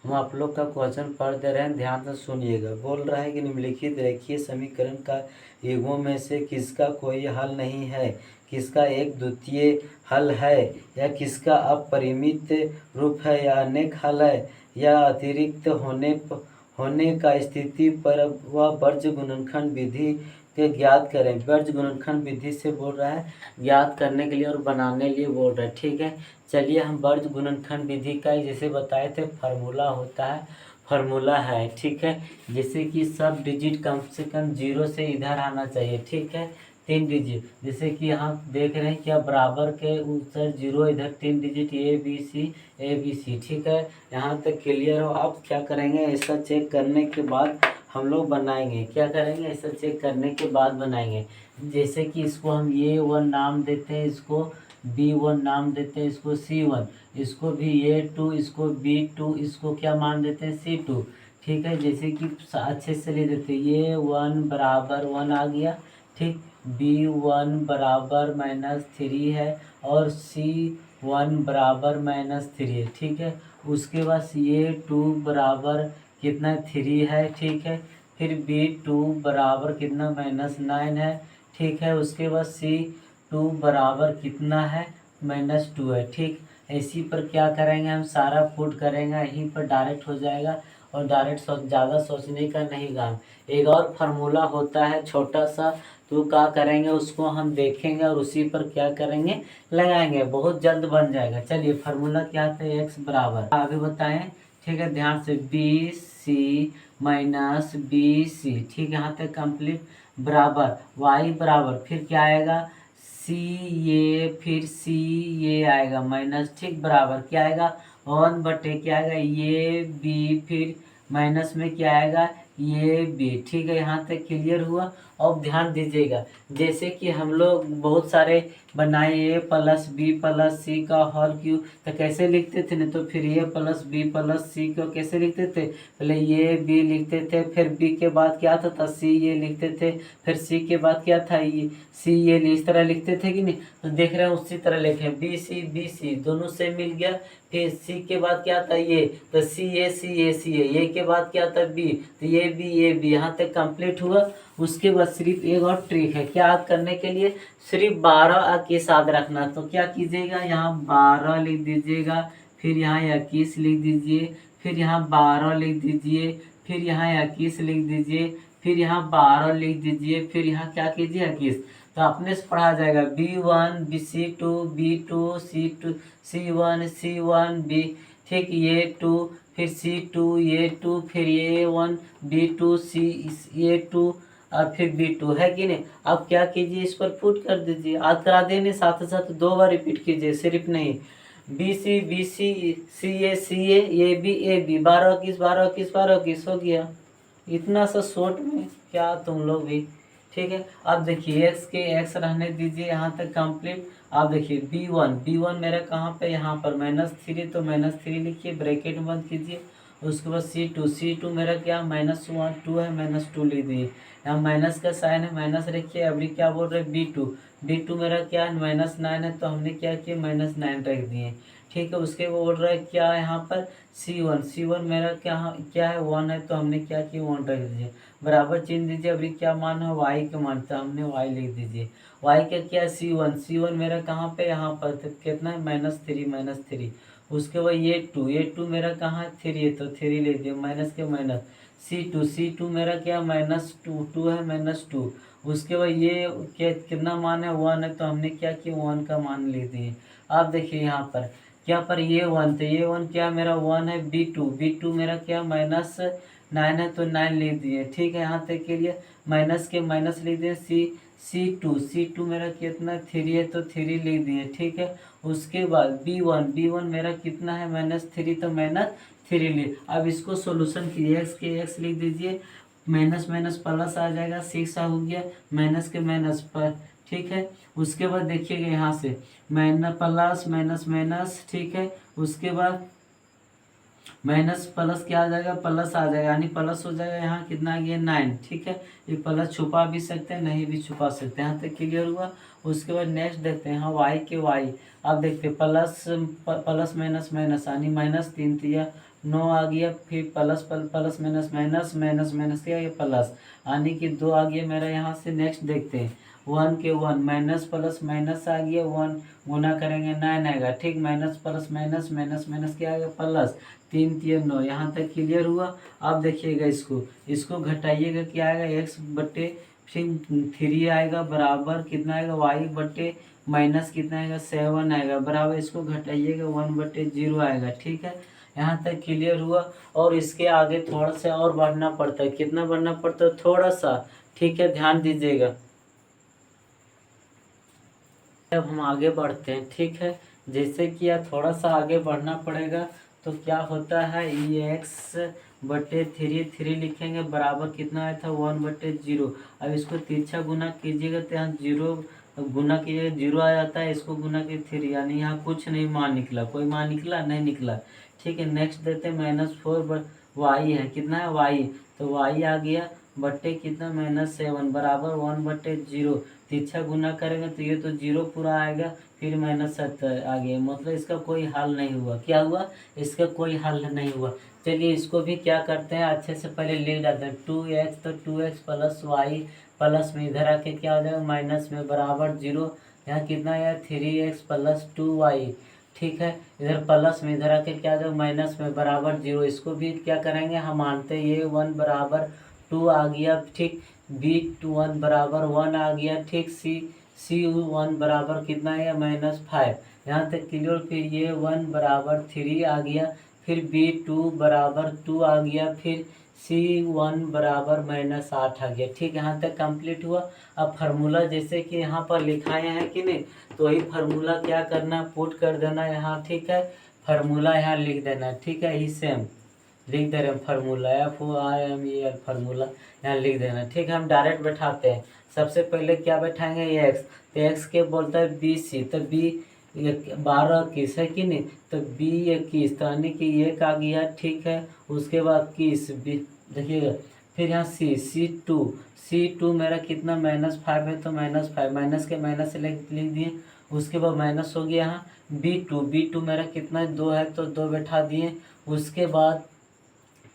हम आप लोग का क्वेश्चन पढ़ दे रहे हैं, ध्यान से सुनिएगा। बोल रहा है कि निम्नलिखित रेखीय समीकरण का युग्मों में से किसका कोई हल नहीं है, किसका एक द्वितीय हल है, या किसका अपरिमित रूप है, या अनेक हल है, या अतिरिक्त होने का स्थिति पर वह वर्ज गुणनखंड विधि के ज्ञात करें। वर्ज गुणनखंड विधि से बोल रहा है, ज्ञात करने के लिए और बनाने के लिए बोल रहा है। ठीक है, चलिए हम वर्ज गुणनखंड विधि का जैसे बताए थे फार्मूला होता है, फार्मूला है। ठीक है, जैसे कि सब डिजिट कम से कम 0 से इधर आना चाहिए। ठीक है, 3 डिजिट, जैसे कि यहाँ देख रहे हैं क्या बराबर के उधर 0 इधर 3 डिजिट ए बी सी। ठीक है, यहाँ तक क्लियर हो। आप क्या करेंगे, ऐसा चेक करने के बाद हम लोग बनाएंगे। क्या करेंगे, ऐसा चेक करने के बाद बनाएंगे। जैसे कि इसको हम A1 नाम देते हैं, इसको B1 नाम देते हैं, इसको C1, इसको भी A2, इसको B2, इसको क्या मान देते हैं C2। ठीक है, जैसे कि अच्छे से ले देते हैं, A1 बराबर 1 आ गया। ठीक, B1 बराबर -3 है और C1 बराबर -3 है। ठीक है, उसके बाद A2 बराबर कितना 3 है। ठीक है, फिर B2 बराबर कितना -9 है। ठीक है, उसके बाद C2 बराबर कितना है -2 है। ठीक, इसी पर क्या करेंगे, हम सारा पुट करेंगे, यहीं पर डायरेक्ट हो जाएगा। और डायरेक्ट ज़्यादा सोचने का नहीं काम। एक और फार्मूला होता है छोटा सा, तो क्या करेंगे, उसको हम देखेंगे और उसी पर क्या करेंगे, लगाएंगे, बहुत जल्द बन जाएगा। चलिए फार्मूला क्या है, x बराबर आगे बताएं। ठीक है, ध्यान से BC माइनस BC। ठीक है, यहाँ तक कंप्लीट। बराबर y बराबर फिर क्या आएगा, CA, फिर CA आएगा माइनस। ठीक, बराबर क्या आएगा 1 बटे क्या आएगा ये B, फिर माइनस में क्या आएगा ये B। ठीक है, यहाँ तक क्लियर हुआ। अब ध्यान दीजिएगा, जैसे कि हम लोग बहुत सारे बनाए A plus B plus C का होल क्यूब, तो कैसे लिखते थे ना, तो फिर A plus B plus C को कैसे लिखते थे, पहले ये B लिखते थे, फिर B के बाद क्या था C ये लिखते थे, फिर C के बाद क्या था ये C ये इस तरह लिखते थे कि नहीं। तो देख रहे हैं उसी तरह लिखे B C दोनों से मिल गया। फिर C के बाद क्या था ये, तो C A ये के बाद क्या था B, तो ये B यहाँ तक कंप्लीट हुआ। उसके बाद सिर्फ एक और ट्रिक है, क्या याद करने के लिए, सिर्फ 12 के साथ रखना। तो क्या कीजिएगा, यहाँ 12 लिख दीजिएगा, फिर यहाँ 21 लिख दीजिए, फिर यहाँ 12 लिख दीजिए, फिर यहाँ 21 लिख दीजिए, फिर यहाँ 12 लिख दीजिए, फिर यहाँ क्या कीजिए 21। तो अपने से पढ़ा जाएगा B1 C2 B2 C2 C1 B। ठीक, ये 2, फिर C2 ये 2, फिर ये 1 B2 ये 2 और फिर B2 है कि नहीं। अब क्या कीजिए, इस पर पुट कर दीजिए, याद करा देने, साथ साथ 2 बार रिपीट कीजिए, सिर्फ नहीं। BC CA ये B 12 21 हो गया। इतना सा शॉर्ट में क्या तुम लोग भी। ठीक है, अब देखिए x के x रहने दीजिए, यहाँ तक कंप्लीट। अब देखिए B1 मेरा कहाँ पे, यहाँ पर -3, तो -3 लिखिए, ब्रैकेट में बंद कीजिए। उसके बाद C2 मेरा क्या -2 है, -2 लिख दिए। यहाँ माइनस का साइन है, माइनस रखिए। अभी क्या बोल रहे B2 मेरा क्या है -9 है, तो हमने क्या किया -9 रख दिए। ठीक है, उसके बोल रहा है क्या यहाँ पर C1 मेरा क्या है 1 है, तो हमने क्या किया 1 रख दीजिए, बराबर चिन्ह दीजिए। अभी क्या मान है y का मान, तो हमने y लिख दीजिए। y का क्या C1 मेरा कहाँ पे, यहाँ पर, तो कितना है -3। उसके बाद ये 2 मेरा कहाँ है 3 है, तो 3 ले दिए, माइनस के माइनस। C2 मेरा क्या -2 है, -2। उसके बाद ये क्या कितना मान है 1 है, तो हमने क्या किया 1 का मान ले दिए। आप देखिए यहाँ पर क्या पर ये 1, तो ये 1 क्या मेरा 1 है। B2 मेरा क्या -9 है, तो 9 लिख दिए। ठीक है, यहाँ तक के लिए माइनस के माइनस लिख दिए। C2 मेरा कितना 3 है, तो 3 लिख दिए। ठीक है, उसके बाद B1 मेरा कितना है -3, तो -3 लिए। अब इसको सोल्यूशन कीजिए, x के x लिख दीजिए, माइनस माइनस प्लस आ जाएगा, 6 हो गया, माइनस के माइनस पर। ठीक है, उसके बाद देखिएगा यहाँ से प्लस माइनस माइनस। ठीक है, उसके बाद माइनस प्लस क्या आ जाएगा, प्लस आ जाएगा, यानी प्लस हो जाएगा। यहाँ कितना आ गया 9। ठीक है, ये प्लस छुपा भी सकते हैं, नहीं भी छुपा सकते हैं। यहाँ तक क्लियर हुआ। उसके बाद नेक्स्ट देखते हैं, हाँ y के y। अब देखते हैं प्लस माइनस माइनस, यानी -3 दिया 9 आ गया, फिर plus plus minus minus minus minus क्या है प्लस, यानी कि 2 आ गया मेरा। यहाँ से नेक्स्ट देखते हैं 1 के 1 माइनस प्लस माइनस आ गया, 1 गुना करेंगे 9 आएगा, ठीक। Minus plus minus minus minus क्या आएगा प्लस, 3 3 9। यहाँ तक क्लियर हुआ। अब देखिएगा इसको घटाइएगा, क्या आएगा एक्स बट्टे फिर 3 आएगा बराबर कितना आएगा वाई बट्टे माइनस कितना आएगा 7 आएगा बराबर, इसको घटाइएगा 1/0 आएगा, ठीक है। यहाँ तक क्लियर हुआ। और इसके आगे थोड़ा सा और बढ़ना पड़ता है, कितना बढ़ना पड़ता है थोड़ा सा, ठीक है, ध्यान दीजिएगा। अब हम आगे बढ़ते हैं, ठीक है। जैसे कि यार थोड़ा सा आगे बढ़ना पड़ेगा, तो क्या होता है x/3 लिखेंगे बराबर कितना आया था 1/0। अब इसको तिरछा गुना कीजिएगा तो यहाँ 0 गुना कीजिएगा 0 आ जाता है, इसको गुना की 3, यानी यहाँ कुछ नहीं मान निकला, कोई मान निकला नहीं निकला, ठीक है। नेक्स्ट देते हैं -4 y है, कितना है y, तो y आ गया बट्टे कितना -7 बराबर 1/0। तिरछा गुना करेंगे तो ये तो 0 पूरा आएगा, फिर -7 आ गया, मतलब इसका कोई हल नहीं हुआ। क्या हुआ, इसका कोई हल नहीं हुआ। चलिए इसको भी क्या करते हैं, अच्छे से पहले लिख डालते हैं 2x, तो 2x प्लस वाई प्लस में इधर आके क्या हो जाएगा माइनस में बराबर 0। यहाँ कितना है 3x प्लस 2y, ठीक है। इधर प्लस में इधर आके क्या हो जाएगा माइनस में बराबर 0। इसको भी क्या करेंगे, हम मानते हैं ये 1 बराबर 2 आ गया, ठीक। b1 बराबर 1 आ गया, ठीक। c1 बराबर कितना है -5, यहाँ तक क्लियर। फिर ये 1 बराबर 3 आ गया, फिर b2 बराबर 2 आ गया, फिर c1 बराबर -8 आ गया, ठीक। यहाँ तक कंप्लीट हुआ। अब फार्मूला जैसे कि यहाँ पर लिखाए हैं कि नहीं, तो वही फार्मूला क्या करना, पुट कर देना यहाँ, ठीक है। फार्मूला यहाँ लिख देना, ठीक है, ही सेम लिख दे रहे हैं फार्मूला, FORMULA फार्मूला यहाँ लिख देना, ठीक है। हम डायरेक्ट बैठाते हैं। सबसे पहले क्या बैठाएंगे x, तो x के बोलता है BC, तो B 12 21 है कि नहीं, तो B 21, तो यानी कि 1 आ गया, ठीक है। उसके बाद 21 देखिएगा, फिर यहाँ C2 मेरा कितना -5 है, तो -5 माइनस के माइनस से लिख दिए। उसके बाद माइनस हो गया यहाँ B2 मेरा कितना है 2 है, तो 2 बैठा दिए। उसके बाद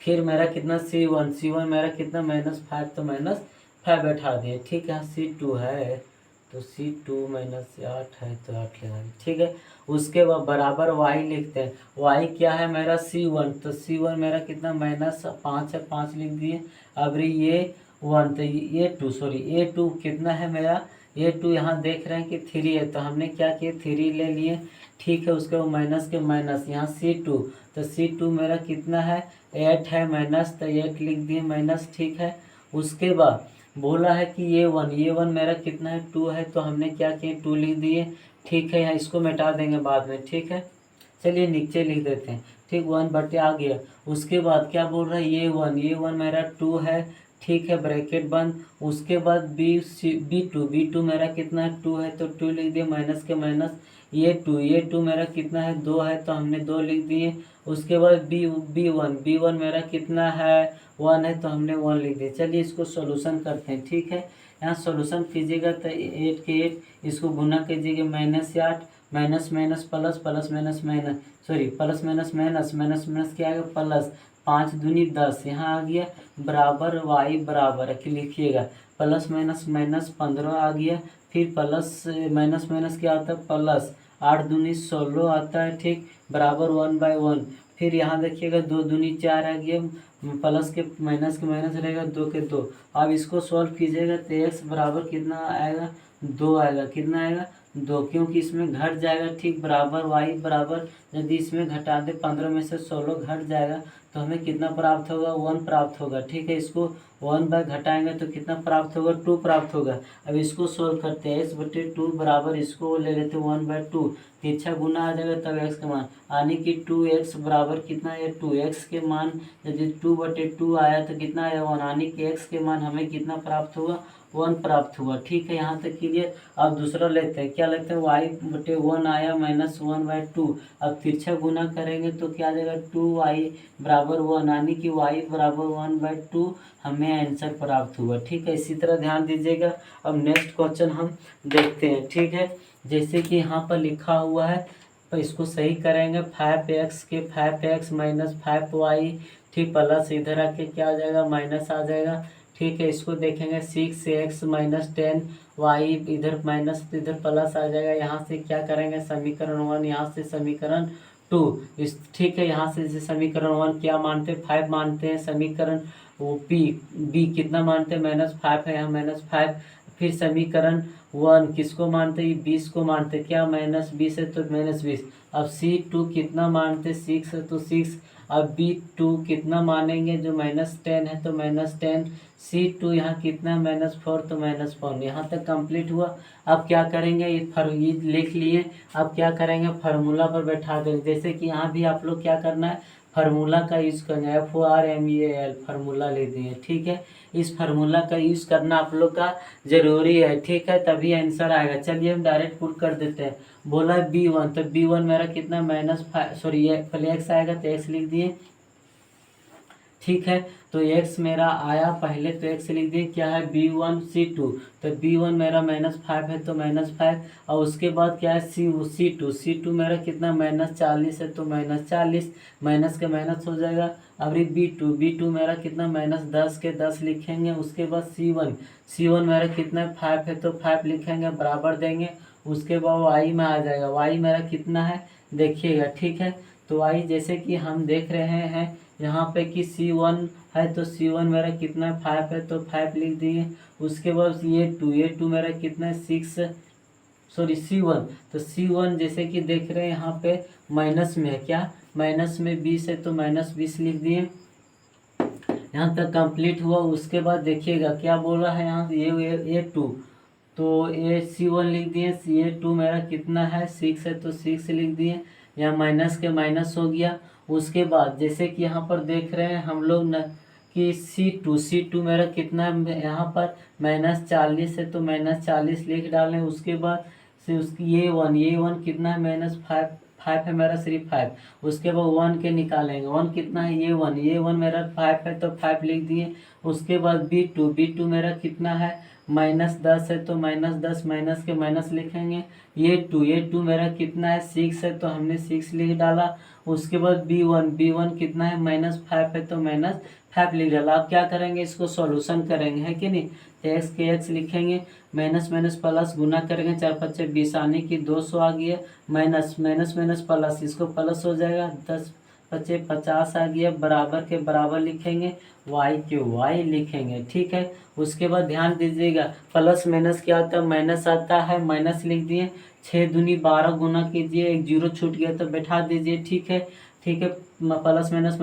फिर मेरा कितना C1 मेरा कितना -5, तो -5 बैठा दिए, ठीक है। C2 है, तो C2 -8 है, तो 8 लगा दिए, ठीक है। उसके बाद बराबर y लिखते हैं, y क्या है मेरा C1, तो C1 मेरा कितना -5 है, 5 लिख दिए। अब ये 1, तो ये 2 सॉरी A2 कितना है मेरा, A2 यहाँ देख रहे हैं कि 3 है, तो हमने क्या किया 3 ले लिए, ठीक है। उसके बाद माइनस के माइनस यहाँ C2, तो C2 मेरा कितना है 8 है माइनस, तो 8 लिख दिए माइनस, ठीक है। उसके बाद बोला है कि ये 1 मेरा कितना है 2 है, तो हमने क्या किया 2 लिख दिए, ठीक है। यहाँ इसको मिटा देंगे बाद में, ठीक है। चलिए नीचे लिख देते हैं, ठीक। 1 आ गया। उसके बाद क्या बोल रहा है ये 1 मेरा 2 है, ठीक है, ब्रैकेट बंद। उसके बाद B2 मेरा कितना है 2 है, तो 2 लिख दिए माइनस के माइनस। ये 2 मेरा कितना है 2 है, तो हमने 2 लिख दिए। उसके बाद B1 मेरा कितना है 1 है, तो हमने 1 लिख दिया। चलिए इसको सॉल्यूशन करते हैं, ठीक है। यहाँ सॉल्यूशन कीजिएगा तो 8 के 8 इसको गुना कीजिएगा -8 minus minus plus plus minus minus sorry plus minus minus minus minus क्या आएगा प्लस, 5 दूनी 10 यहाँ आ गया बराबर y बराबर लिखिएगा प्लस माइनस माइनस 15 आ गया। फिर प्लस माइनस माइनस क्या आता है प्लस, 8 दूनी 16 आता है, ठीक, बराबर 1/1। फिर यहाँ देखिएगा 2 दूनी 4 आ गया, प्लस के माइनस रहेगा 2 के 2। अब इसको सॉल्व कीजिएगा तो x बराबर कितना आएगा 2 आएगा, कितना आएगा 2, क्योंकि इसमें घट जाएगा, ठीक, बराबर y बराबर यदि इसमें घटा दे 15 में से 16 घट जाएगा तो हमें कितना प्राप्त होगा 1 प्राप्त होगा, ठीक है। इसको 1 घटाएंगे तो कितना प्राप्त होगा 2 प्राप्त होगा। अब इसको सोल्व करते हैं x/2 बराबर इसको ले लेते हैं 1/2, तिरछा गुना आ जाएगा तब x का मान, यानी कि 2x बराबर कितना है 2, x के मान यदि 2/2 आया तो कितना आया 1, यानी कि x के मान हमें कितना प्राप्त होगा 1 प्राप्त हुआ, ठीक है। यहाँ तक क्लियर। अब दूसरा लेते हैं, क्या लेते हैं y/1 आया -1/2। अब तिरछा गुना करेंगे तो क्या आ जाएगा 2y बराबर 1, यानी कि y बराबर 1/2 हमें आंसर प्राप्त हुआ, ठीक है। इसी तरह ध्यान दीजिएगा। अब नेक्स्ट क्वेश्चन हम देखते हैं, ठीक है। जैसे कि यहाँ पर लिखा हुआ है तो इसको सही करेंगे 5x के 5x माइनस 5y, ठीक, प्लस इधर आके क्या आ जाएगा माइनस आ जाएगा, ठीक है। इसको देखेंगे 6x माइनस 10y, इधर माइनस इधर प्लस आ जाएगा। यहाँ से क्या करेंगे समीकरण 1, यहाँ से समीकरण 2, इस ठीक है। यहाँ से समीकरण 1 क्या मानते हैं 5 मानते हैं, समीकरण वो बी कितना मानते हैं -5 है, यहाँ -5। फिर समीकरण 1 किसको मानते हैं 20 को मानते हैं, क्या -20 है तो -20। अब C2 कितना मानते 6 है तो 6। अब B2 कितना मानेंगे जो -10 है तो -10। C2 यहाँ कितना -4 तो -4। यहाँ तक कंप्लीट हुआ। अब क्या करेंगे ये लिख लिए। अब क्या करेंगे फार्मूला पर बैठा देंगे। जैसे कि यहाँ भी आप लोग क्या करना है फार्मूला का यूज करना है, FORMULA फार्मूला ले दिए, ठीक है। इस फार्मूला का यूज करना आप लोग का जरूरी है, ठीक है, तभी आंसर आएगा। चलिए हम डायरेक्ट पुट कर देते हैं। बोला B1 तो B1 मेरा कितना -5 सॉरी ये पहले x आएगा तो x लिख दिए, ठीक है। तो x मेरा आया पहले तो x लिख दिए, क्या है B1 C2, तो B1 मेरा -5 है तो -5। और उसके बाद क्या है C2 मेरा कितना -40 है तो -40, माइनस के माइनस हो जाएगा। अब B2 मेरा कितना -10 के 10 लिखेंगे। उसके बाद C1 मेरा कितना 5 है तो 5 लिखेंगे, बराबर देंगे। उसके बाद y में आ जाएगा, y मेरा कितना है देखिएगा, ठीक है। तो y जैसे कि हम देख रहे हैं यहाँ पे कि C1 है तो C1 मेरा कितना 5 है तो 5 लिख दिए। उसके बाद ये 2 मेरा कितना है 6 सॉरी C1, तो C1 जैसे कि देख रहे हैं यहाँ पे माइनस में है, क्या माइनस में 20 है तो -20 लिख दिए। यहाँ तक कंप्लीट हुआ। उसके बाद देखिएगा क्या बोल रहा है यहाँ ये 2, तो ये C1 लिख दिए। ये 2 मेरा कितना है 6 है तो 6 लिख दिए, यहाँ माइनस के माइनस हो गया। उसके बाद जैसे कि यहाँ पर देख रहे हैं हम लोग न कि C2 मेरा कितना है यहाँ पर -40 है तो -40 लिख डालें। उसके बाद से उसकी ये 1 कितना है -5 है मेरा सिर्फ 5। उसके बाद 1 के निकालेंगे, 1 कितना है ये 1 मेरा 5 है तो 5 लिख दिए। उसके बाद B2 मेरा कितना है -10 है तो -10 माइनस के माइनस लिखेंगे। ये 2 मेरा कितना है 6 है तो हमने 6 लिख डाला। उसके बाद B1 कितना है -5 है तो -5 लिख डाला। अब क्या करेंगे इसको सॉल्यूशन करेंगे, है कि नहीं। तो x के x लिखेंगे, माइनस प्लस गुना करेंगे, 4 5 20 आने की 200 आ गया, माइनस प्लस इसको प्लस हो जाएगा, 10 5 50 आ गया, बराबर के बराबर लिखेंगे, y के y लिखेंगे, ठीक है। उसके बाद ध्यान दीजिएगा प्लस माइनस क्या आता है माइनस आता है, माइनस लिख दिए। 6 दूनी 12 गुना कीजिए, एक जीरो छूट गया तो बैठा दीजिए, ठीक है, ठीक है। प्लस माइनस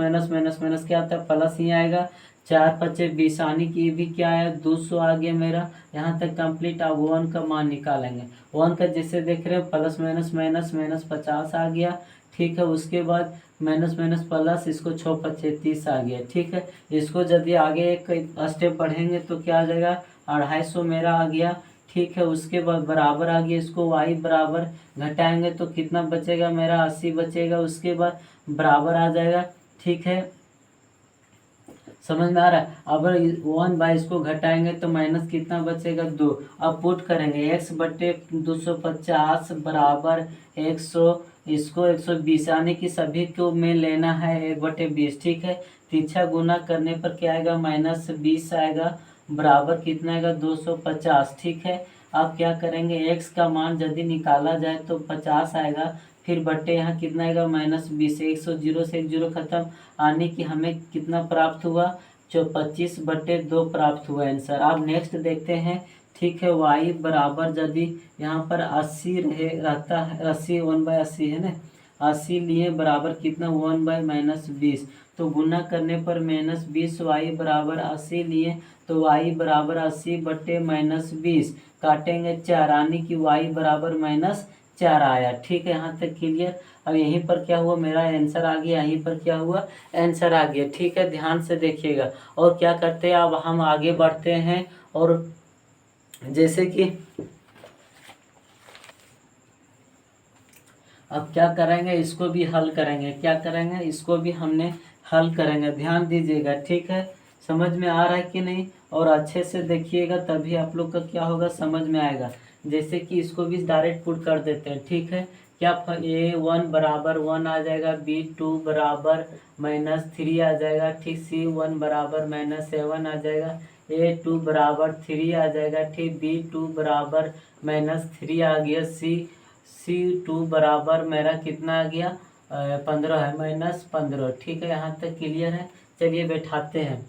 क्या आता है प्लस ही आएगा। 4 5 20 आने की भी क्या आया 200 आ गया मेरा। यहाँ तक कंप्लीट। अब 1 का मान निकालेंगे। 1 का जैसे देख रहे हैं प्लस माइनस 50 आ गया, ठीक है। उसके बाद माइनस प्लस इसको 6 5 30 आ गया, ठीक है। इसको यदि आगे एक स्टेप बढ़ेंगे तो क्या आ जाएगा 250 मेरा आ गया, ठीक है। उसके बाद बराबर आ गया, इसको y बराबर घटाएंगे तो कितना बचेगा मेरा 80 बचेगा। उसके बाद बराबर आ जाएगा, ठीक है, समझ में आ रहा है। अब 1 इसको घटाएंगे तो माइनस कितना बचेगा 2। अब पुट करेंगे x बटे 250 बराबर 100, इसको 120 यानी कि सभी को में लेना है 1/20, ठीक है। तीछा गुना करने पर क्या आएगा -20 आएगा, बराबर कितना आएगा 250, ठीक है। अब क्या करेंगे x का मान यदि निकाला जाए तो 50 आएगा, फिर बटे यहाँ कितना आएगा -20, 100 से 1 0 खत्म आने की हमें कितना प्राप्त हुआ 25/2 प्राप्त हुआ आंसर। अब नेक्स्ट देखते हैं, ठीक है। y बराबर यदि यहाँ पर 80 रहता है, 80 1/80 है ना, 80 लिए बराबर कितना 1/-20, तो गुना करने पर -20 y बराबर 80 लिए तो y बराबर 80/-20 काटेंगे 4 आने की y बराबर -4 आया, ठीक है। यहाँ तक क्लियर। अब यहीं पर क्या हुआ मेरा आंसर आ गया, यहीं पर क्या हुआ आंसर आ गया, ठीक है। ध्यान से देखिएगा। और क्या करते हैं अब हम आगे बढ़ते हैं और जैसे कि अब क्या करेंगे इसको भी हल करेंगे, क्या करेंगे इसको भी हमने हल करेंगे। ध्यान दीजिएगा, ठीक है। समझ में आ रहा है कि नहीं, और अच्छे से देखिएगा तभी आप लोग का क्या होगा समझ में आएगा। जैसे कि इसको भी डायरेक्ट पुट कर देते हैं, ठीक है। क्या A1 बराबर 1 आ जाएगा, B2 बराबर -3 आ जाएगा, ठीक। C1 बराबर -7 आ जाएगा, A2 बराबर 3 आ जाएगा, ठीक। B2 बराबर -3 आ गया, C2 बराबर मेरा कितना आ गया, 15 है, -15, ठीक है। यहाँ तक क्लियर है। चलिए बैठाते हैं।